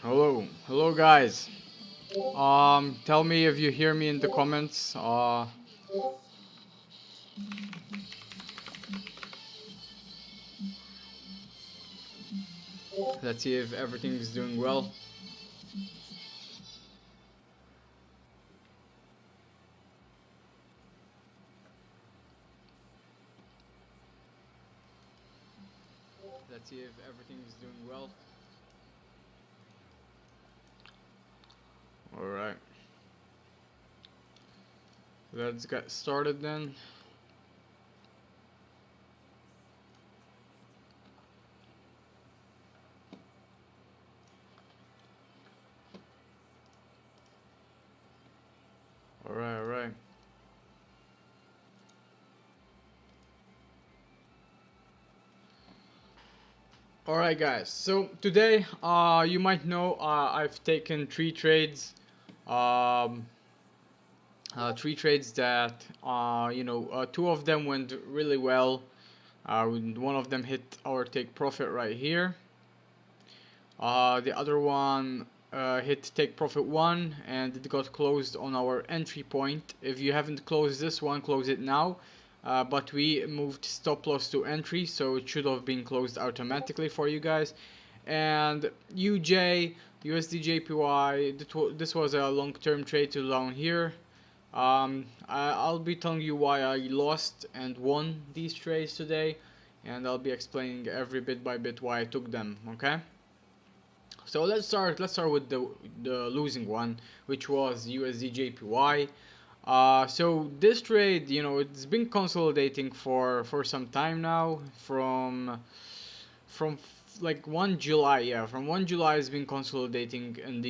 Hello guys. Tell me if you hear me in the comments. Let's see if everything is doing well. Let's see if everything is doing well. All right. let's get started then. Alright, alright. Alright guys, so today you might know I've taken um, three trades that two of them went really well. One of them hit our take profit right here. The other one hit take profit 1 and it got closed on our entry point. If you haven't closed this one, close it now. But we moved stop loss to entry, so it should have been closed automatically for you guys. And UJ, USDJPY, this was a long-term trade to down here. I'll be telling you why I lost and won these trades today, and I'll be explaining every bit by bit why I took them. Okay. So let's start with the losing one, which was USDJPY. So this trade, it's been consolidating for some time now. From like 1 July, yeah, from 1 July it's been consolidating in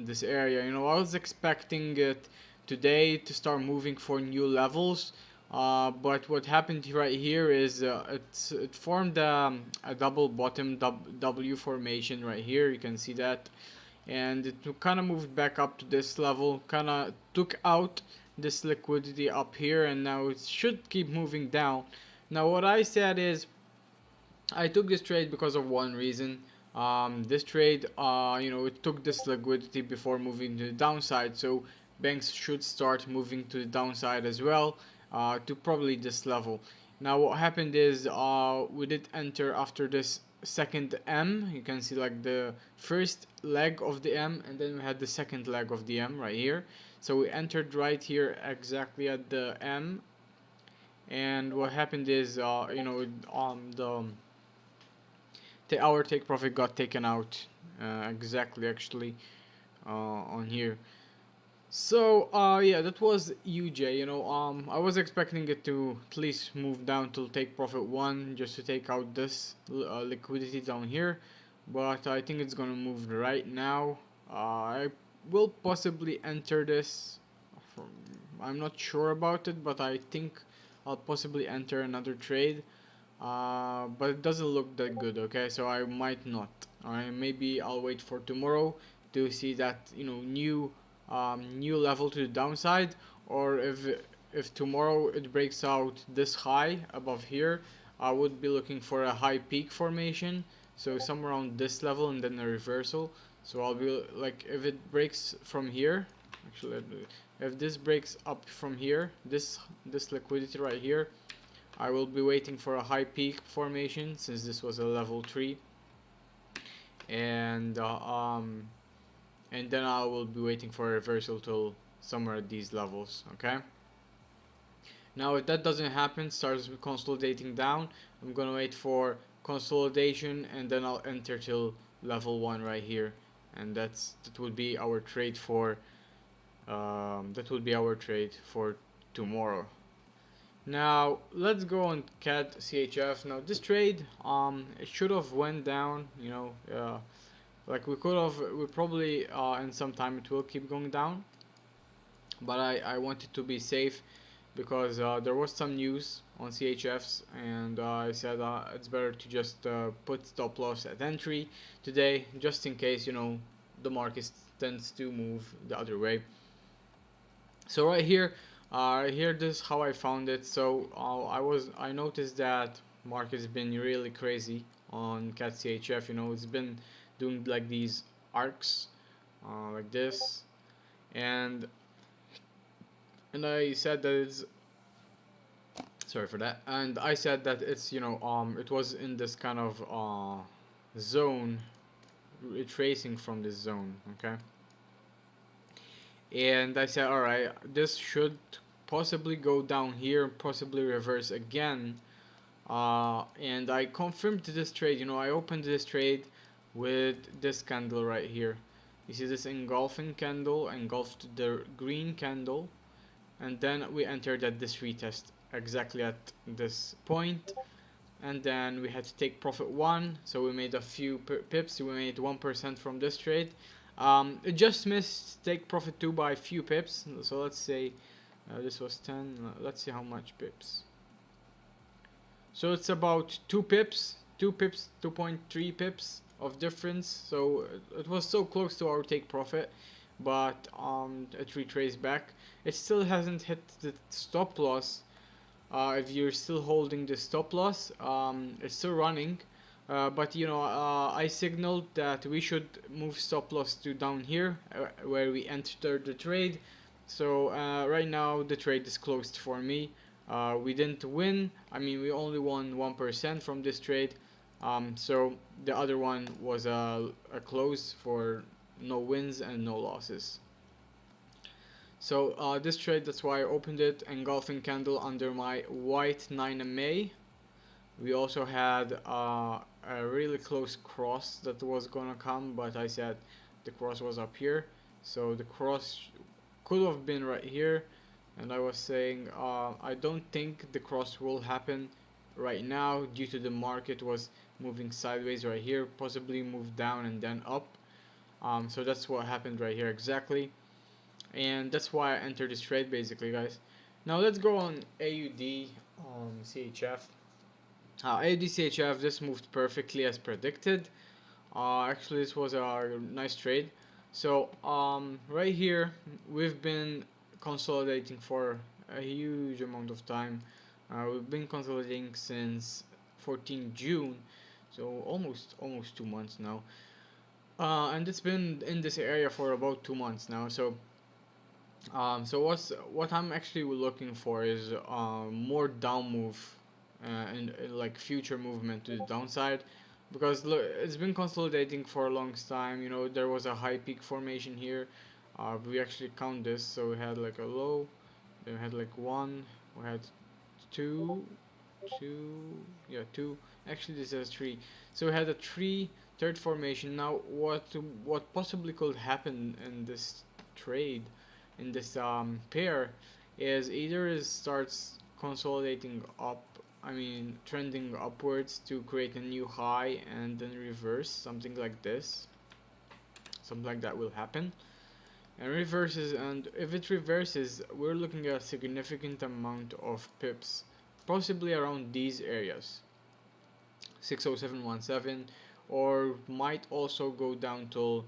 this area. I was expecting it today to start moving for new levels. But what happened right here is it formed a double bottom W formation right here. You can see that, and it kind of moved back up to this level, kind of took out this liquidity up here, and now it should keep moving down. Now what I said is I took this trade because of one reason. This trade, it took this liquidity before moving to the downside, so banks should start moving to the downside as well, to probably this level. Now what happened is we did enter after this second M. You can see like the first leg of the M, and then we had the second leg of the M right here. So we entered right here exactly at the M, and what happened is our take profit got taken out exactly actually on here. So yeah, that was UJ. I was expecting it to at least move down to take profit 1 just to take out this liquidity down here, but I think it's gonna move right now. I will possibly enter this from, I'm not sure about it, but I think I'll possibly enter another trade, but it doesn't look that good. Okay, so I might not. Alright, maybe I'll wait for tomorrow to see that new level to the downside, or if tomorrow it breaks out this high above here, I would be looking for a high peak formation, so somewhere around this level and then a reversal. So I'll be like, if it breaks from here, actually if this breaks up from here, this liquidity right here, I will be waiting for a high peak formation since this was a level 3, and then I will be waiting for a reversal till somewhere at these levels. Okay, now if that doesn't happen, starts consolidating down, I'm gonna wait for consolidation, and then I'll enter till level 1 right here, and that would be our trade for tomorrow. Now let's go on CAD CHF. Now this trade, it should have went down, like we probably in some time it will keep going down, but I wanted to be safe because there was some news on CHFs, and I said it's better to just put stop loss at entry today, just in case the market tends to move the other way. So right here, this is how I found it. So I noticed that market's been really crazy on CAD CHF. It's been doing like these arcs, like this, and I said that it's, sorry for that, and I said that it's it was in this kind of zone, retracing from this zone. Okay, and I said, alright, this should possibly go down here, possibly reverse again, and I confirmed this trade. I opened this trade with this candle right here. You see this engulfing candle engulfed the green candle, and then we entered at this retest exactly at this point, and then we had to take profit 1, so we made a few pips. We made 1% from this trade. It just missed take profit 2 by a few pips, so let's say this was 10. Let's see how much pips. So it's about 2 pips, 2.3 pips of difference. So it was so close to our take profit, but it retraced back. It still hasn't hit the stop loss. If you're still holding the stop loss, it's still running. But you know, I signaled that we should move stop loss to down here where we entered the trade. So right now the trade is closed for me. We didn't win. I mean, we only won 1% from this trade. So the other one was a close for no wins and no losses. So this trade, that's why I opened it, engulfing candle under my white 9MA. We also had a really close cross that was gonna come, but I said the cross was up here, so the cross could have been right here, and I was saying I don't think the cross will happen right now due to the market was moving sideways right here, possibly move down and then up. So that's what happened right here exactly, and that's why I entered this trade basically, guys. Now let's go on AUD CHF. AUD CHF, this moved perfectly as predicted. Actually, this was a nice trade. So right here we've been consolidating for a huge amount of time. We've been consolidating since 14 June, so almost 2 months now. And it's been in this area for about 2 months now. So what I'm actually looking for is more down move and like future movement to the downside, because look, it's been consolidating for a long time. You know, there was a high peak formation here. We actually count this, so we had like a low, then we had like 1, we had 2, yeah, 2. Actually, this is 3. So we had a 3 third formation. Now, what possibly could happen in this trade, in this pair, is either it starts consolidating up, I mean trending upwards to create a new high and then reverse, something like this. Something like that will happen. And reverses, and if it reverses, we're looking at a significant amount of pips, possibly around these areas, 60717, or might also go down till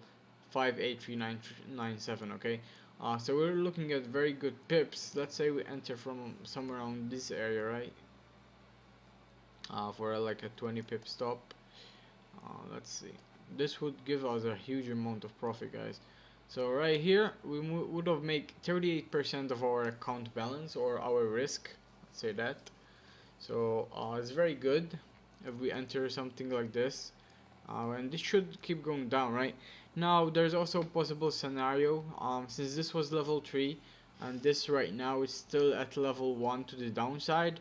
583997. Okay, so we're looking at very good pips. Let's say we enter from somewhere around this area, right? For like a 20 pip stop. Let's see, this would give us a huge amount of profit, guys. So right here we would have made 38% of our account balance, or our risk, let's say that. So it's very good if we enter something like this, and this should keep going down. Right now there's also a possible scenario, since this was level 3 and this right now is still at level 1 to the downside.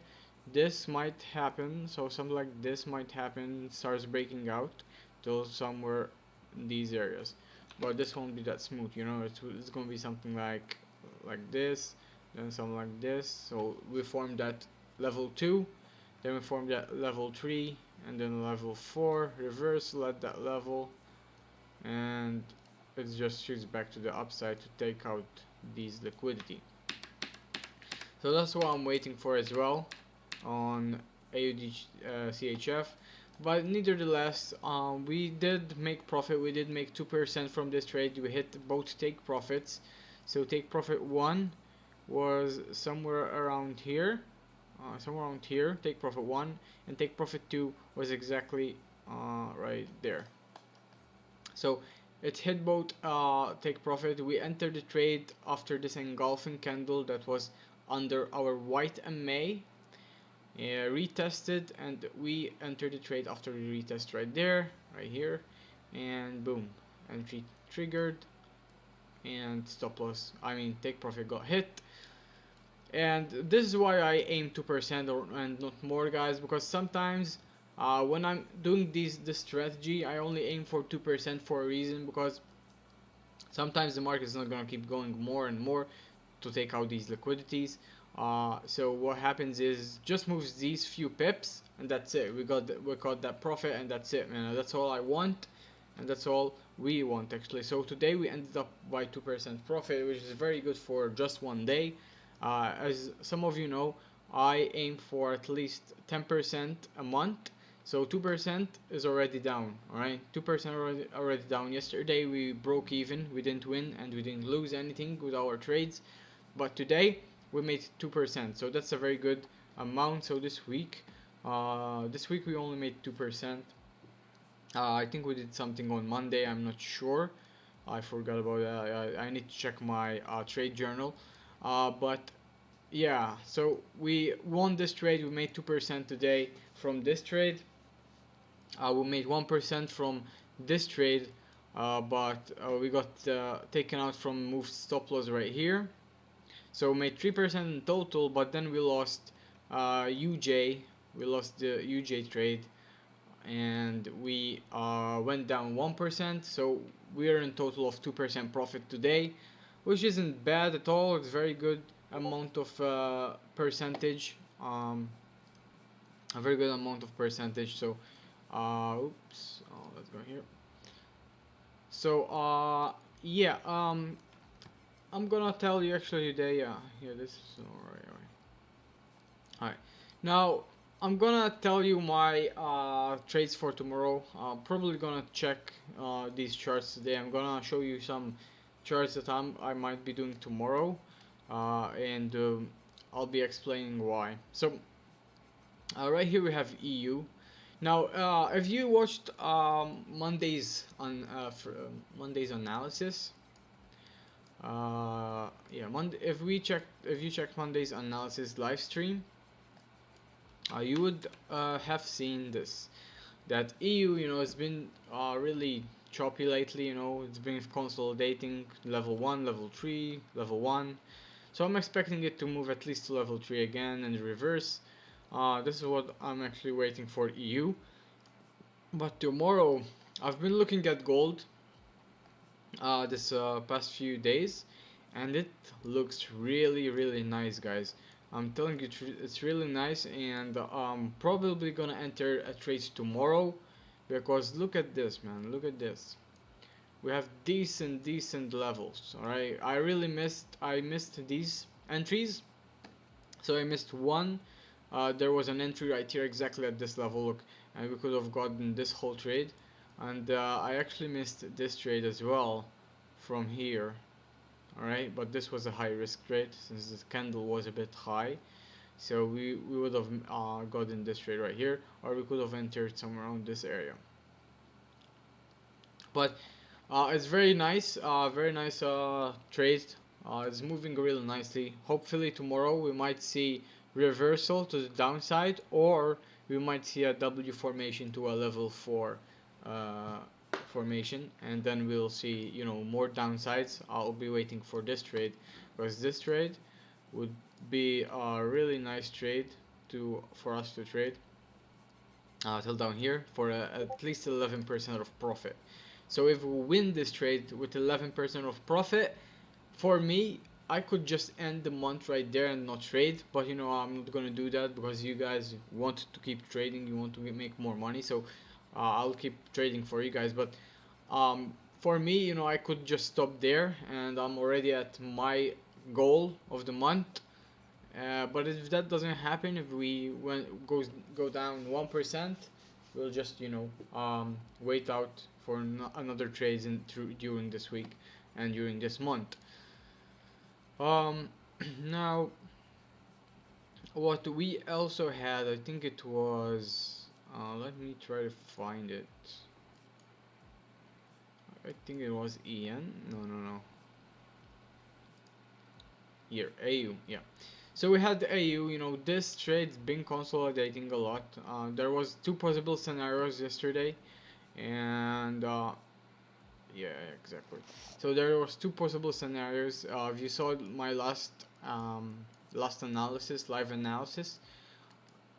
This might happen, so something like this might happen, starts breaking out till somewhere in these areas, but this won't be that smooth, you know. It's gonna be something like this, then something like this. So we formed that level 2, then we formed that level 3, and then level 4, reversal at that level, and it just shoots back to the upside to take out these liquidity. So that's what I'm waiting for as well on AUD CHF. But nevertheless, we did make profit. We did make 2% from this trade. We hit both take profits. So take profit 1 was somewhere around here, take profit 1, and take profit 2 was exactly right there. So it hit both take profit. We entered the trade after this engulfing candle that was under our white MA. Retested, and we entered the trade after the retest right there, right here, and boom, entry triggered, and stop loss, I mean take profit, got hit. And this is why I aim 2% and not more, guys, because sometimes when I'm doing this strategy, I only aim for 2% for a reason, because sometimes the market is not gonna keep going more and more. to take out these liquidities. So what happens is just moves these few pips, and that's it. We got that profit, and that's it, man. That's all I want, and that's all we want actually. So today we ended up by 2% profit, which is very good for just one day. As some of you know, I aim for at least 10% a month. So 2% is already down, alright? 2% already down. Yesterday we broke even, we didn't win and we didn't lose anything with our trades. But today we made 2%, so that's a very good amount. So this week we only made 2%. I think we did something on Monday, I'm not sure. I forgot about that. I need to check my trade journal. But yeah, so we won this trade. We made 2% today from this trade. We made 1% from this trade, but we got taken out from moved stop loss right here. So we made 3% in total, but then we lost UJ. We lost the UJ trade, and we went down 1%. So we are in total of 2% profit today, which isn't bad at all. It's very good amount of percentage. A very good amount of percentage. So oops, let's go here. So yeah, I'm gonna tell you actually today. Yeah, this is alright. Now I'm gonna tell you my trades for tomorrow. I'm probably gonna check these charts today. I'm gonna show you some charts that I might be doing tomorrow, and I'll be explaining why. So right here we have EU. Now, if you watched Monday's analysis, yeah, if you checked Monday's analysis live stream, you would have seen this, that EU, has been really choppy lately. It's been consolidating level 1, level 3, level 1. So I'm expecting it to move at least to level 3 again and reverse. This is what I'm actually waiting for EU. But tomorrow, I've been looking at gold this past few days, and it looks really, really nice, guys. I'm telling you, it's really nice, and I'm probably gonna enter a trade tomorrow, because look at this, man. Look at this. We have decent levels. All right, I missed these entries, so I missed one. There was an entry right here exactly at this level, look, and we could have gotten this whole trade. And I actually missed this trade as well from here. Alright, but this was a high risk trade since the candle was a bit high. So we would have gotten this trade right here, or we could have entered somewhere around this area. But it's very nice trade. It's moving really nicely. Hopefully tomorrow we might see reversal to the downside, or we might see a W formation to a level 4 formation, and then we'll see more downsides. I'll be waiting for this trade, because this trade would be a really nice trade for us to trade till down here for at least 11% of profit. So if we win this trade with 11% of profit, for me, I could just end the month right there and not trade, but I'm not gonna do that, because you guys want to keep trading, you want to make more money. So I'll keep trading for you guys. But for me, I could just stop there, and I'm already at my goal of the month. But if that doesn't happen, if we go down 1%, we'll just wait out for another trades during this week and during this month. Now, what we also had, I think it was, let me try to find it. I think it was EN. No. Here, AU, yeah. So we had the AU, this trade's been consolidating a lot. There was two possible scenarios yesterday, and yeah, exactly. So there was two possible scenarios. If you saw my last analysis, live analysis,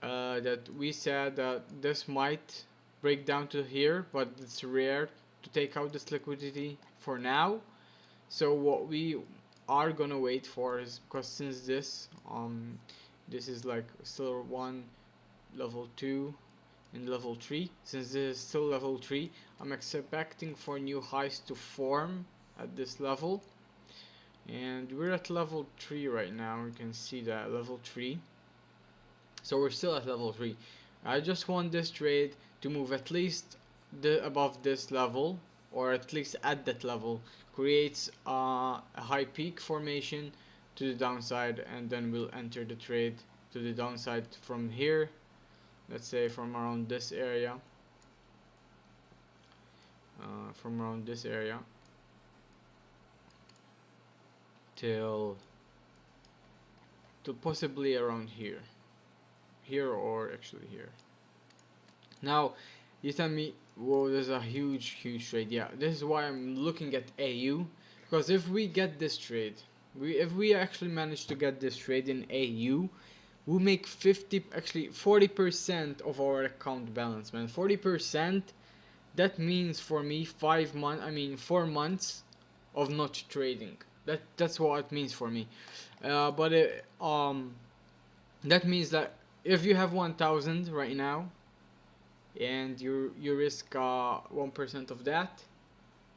that we said that this might break down to here, but it's rare to take out this liquidity for now. So what we are gonna wait for is because since this is like still 1, level 2 and level 3. Since this is still level 3, I'm expecting for new highs to form at this level, and we're at level 3 right now. You can see that level 3, so we're still at level 3. I just want this trade to move at least above this level, or at least at that level, creates a high peak formation to the downside, and then we'll enter the trade to the downside from here. Let's say from around this area, till to possibly around here, or actually here. Now you tell me, whoa, there's a huge trade. Yeah, this is why I'm looking at AU, because if we get this trade, if we actually manage to get this trade in AU, we make 40% of our account balance, man. 40%, that means for me 4 months of not trading. That's what it means for me. But that means that if you have 1,000 right now, and you risk 1% of that,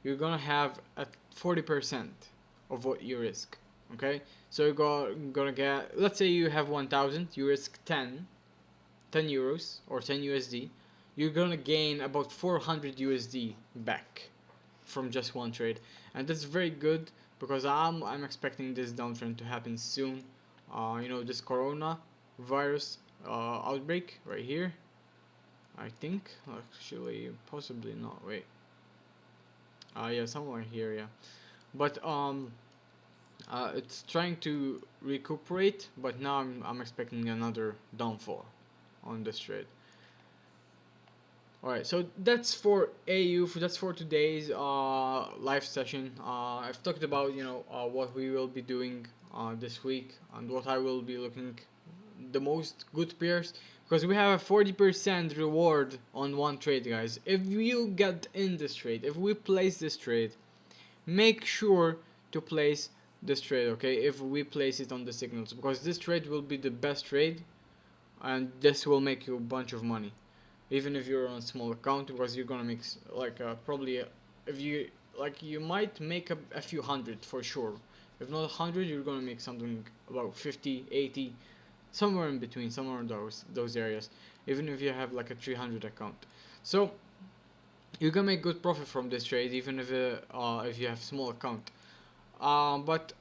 you're gonna have at 40% of what you risk. Okay, so you're gonna get, let's say you have 1,000, you risk 10 euros or 10 USD, you're gonna gain about 400 USD back from just one trade, and that's very good because I'm expecting this downtrend to happen soon. This corona virus outbreak right here, I think, actually possibly not, wait, yeah, somewhere here, yeah, but it's trying to recuperate, but now I'm expecting another downfall on this trade. Alright, so that's for AU. That's for today's live session. I've talked about what we will be doing this week, and what I will be looking the most good pairs, because we have a 40% reward on one trade, guys. If you get in this trade, if we place this trade, make sure to place this trade, okay? If we place it on the signals, because this trade will be the best trade, and this will make you a bunch of money, even if you're on a small account, because you're gonna make like probably if you like, you might make a few hundred for sure. If not 100, you're gonna make something about 50, 80, somewhere in between, somewhere in those areas, even if you have like a 300 account. So you can make good profit from this trade, even if you have small account. But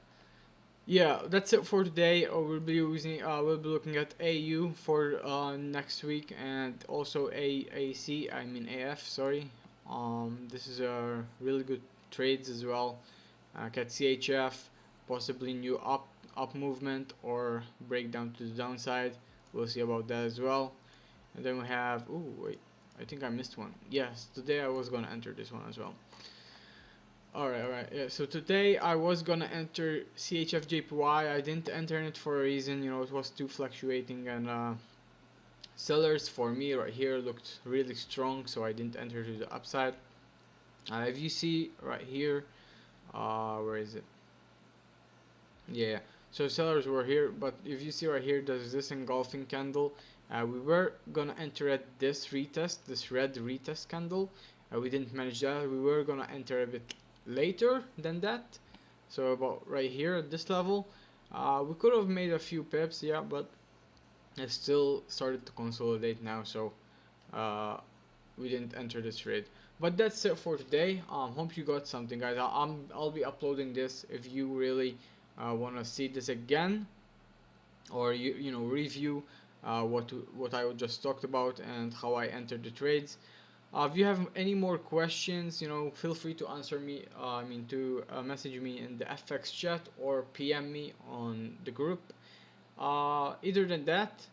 yeah, that's it for today. We'll be looking at AU for next week, and also AAC, I mean AF, sorry. This is a really good trades as well. Cat CHF, possibly new up movement or breakdown to the downside. We'll see about that as well. And then we have, oh wait, I think I missed one. Yes, today I was gonna enter this one as well. Alright, yeah, so today I was gonna enter CHF JPY. I didn't enter it for a reason, it was too fluctuating, and sellers for me right here looked really strong, so I didn't enter to the upside. If you see right here, where is it? Yeah, so sellers were here, but if you see right here, there's this engulfing candle. We were gonna enter at this retest, this red retest candle. We didn't manage that. We were gonna enter a bit later than that, so about right here at this level. We could have made a few pips, yeah, but it still started to consolidate now, so we didn't enter this trade. But that's it for today. Hope you got something, guys. I'll be uploading this if you really want to see this again, or review what I just talked about and how I entered the trades. If you have any more questions, feel free to answer me. To message me in the FX chat or PM me on the group. Either than that,